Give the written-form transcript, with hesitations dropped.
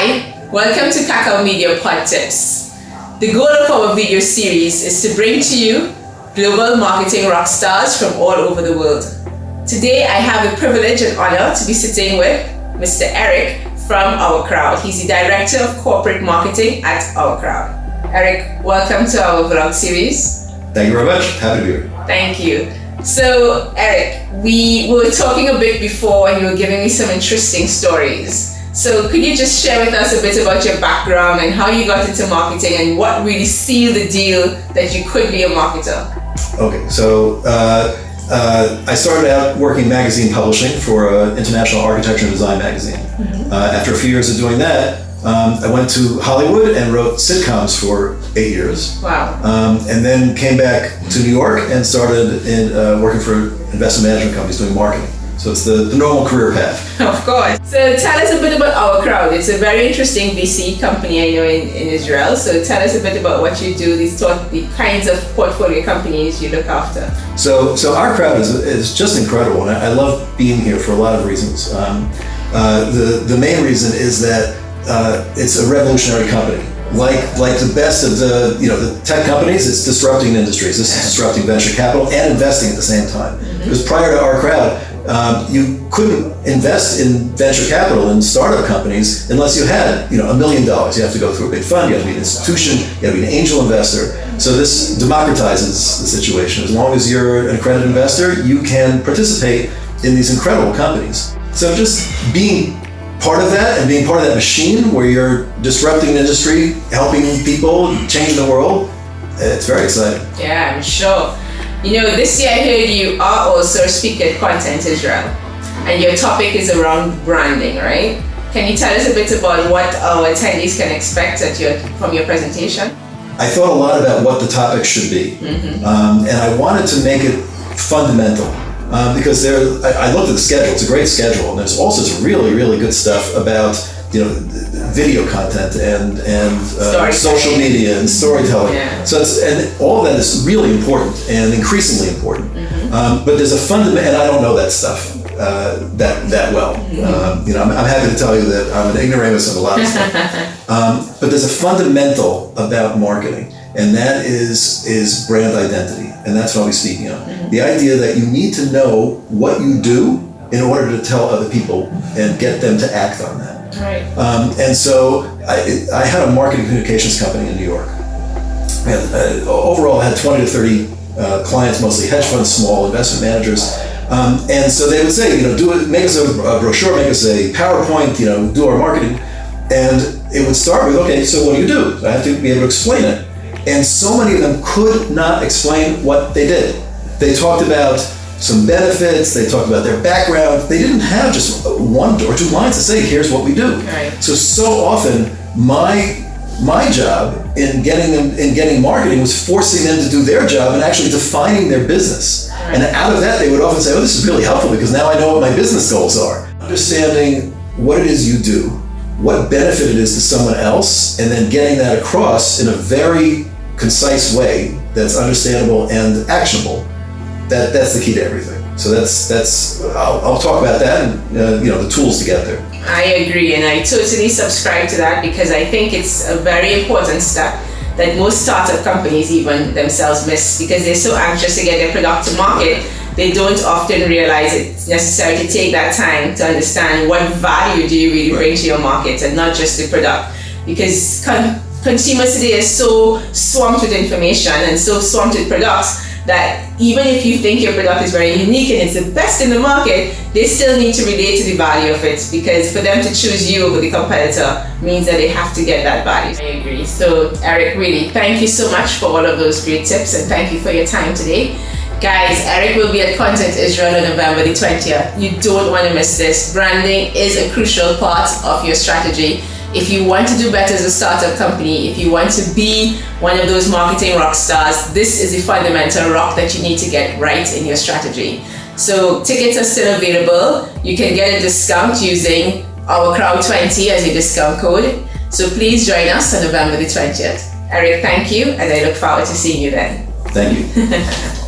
Hi, welcome to Kakao Media Pod Tips. The goal of our video series is to bring to you global marketing rock stars from all over the world. Today I have the privilege and honor to be sitting with Mr. Eric from Our Crowd. He's the Director of Corporate Marketing at Our Crowd. Eric, welcome to our vlog series. Thank you very much. Happy to be here. Thank you. So, Eric, we were talking a bit before and you were giving me some interesting stories. So could you just share with us a bit about your background and how you got into marketing and what really sealed the deal that you could be a marketer? Okay, so I started out working magazine publishing for an international architecture and design magazine. After a few years of doing that, I went to Hollywood and wrote sitcoms for 8 years. Wow. And then came back to New York and started working for investment management companies doing marketing. So it's the normal career path. Of course. So tell us a bit about Our Crowd. It's a very interesting VC company I know in Israel. So tell us a bit about what you do, the kinds of portfolio companies you look after. So Our Crowd is just incredible, and I love being here for a lot of reasons. The main reason is that it's a revolutionary company. Like the best of the tech companies, it's disrupting industries. This is disrupting venture capital and investing at the same time. Because prior to Our Crowd, you couldn't invest in venture capital in startup companies unless you had $1 million. You have to go through a big fund, you have to be an institution, you have to be an angel investor. So this democratizes the situation. As long as you're an accredited investor, you can participate in these incredible companies. So just being part of that and being part of that machine where you're disrupting an industry, helping people, changing the world, it's very exciting. Yeah, I'm sure. This year I heard you are also a speaker at Content Israel, and your topic is around branding, right? Can you tell us a bit about what our attendees can expect from your presentation? I thought a lot about what the topic should be, and I wanted to make it fundamental. Because I looked at the schedule, it's a great schedule, and there's also some really, really good stuff about video content and social media and storytelling. Yeah. So and all of that is really important and increasingly important. But there's a fundamental, and I don't know that stuff that well. I'm happy to tell you that I'm an ignoramus of a lot of stuff. But there's a fundamental about marketing, and that is brand identity, and that's what I'll be speaking on. The idea that you need to know what you do in order to tell other people and get them to act on that. Right. And so I had a marketing communications company in New York. Overall, I had 20 to 30 clients, mostly hedge funds, small investment managers. And so they would say, make us a brochure, make us a PowerPoint, do our marketing. And it would start with, okay, so what do you do? I have to be able to explain it. And so many of them could not explain what they did. They talked about some benefits, they talked about their background. They didn't have just one or two lines to say, here's what we do. Right. So often my job in getting marketing was forcing them to do their job and actually defining their business. Right. And out of that, they would often say, oh, this is really helpful because now I know what my business goals are. Understanding what it is you do, what benefit it is to someone else, and then getting that across in a very concise way that's understandable and actionable. That's the key to everything. So I'll talk about that and the tools to get there. I agree, and I totally subscribe to that because I think it's a very important step that most startup companies even themselves miss because they're so anxious to get their product to market. They don't often realize it's necessary to take that time to understand what value do you really bring to your market and not just the product. Because consumers today are so swamped with information and so swamped with products that even if you think your product is very unique and it's the best in the market, they still need to relate to the value of it because for them to choose you over the competitor means that they have to get that value. I agree. So Eric, really, thank you so much for all of those great tips and thank you for your time today. Guys, Eric will be at Content Israel on November the 20th. You don't want to miss this. Branding is a crucial part of your strategy. If you want to do better as a startup company, if you want to be one of those marketing rock stars, this is the fundamental rock that you need to get right in your strategy. So tickets are still available. You can get a discount using Our Crowd 20 as your discount code. So please join us on November the 20th. Eric, thank you, and I look forward to seeing you then. Thank you.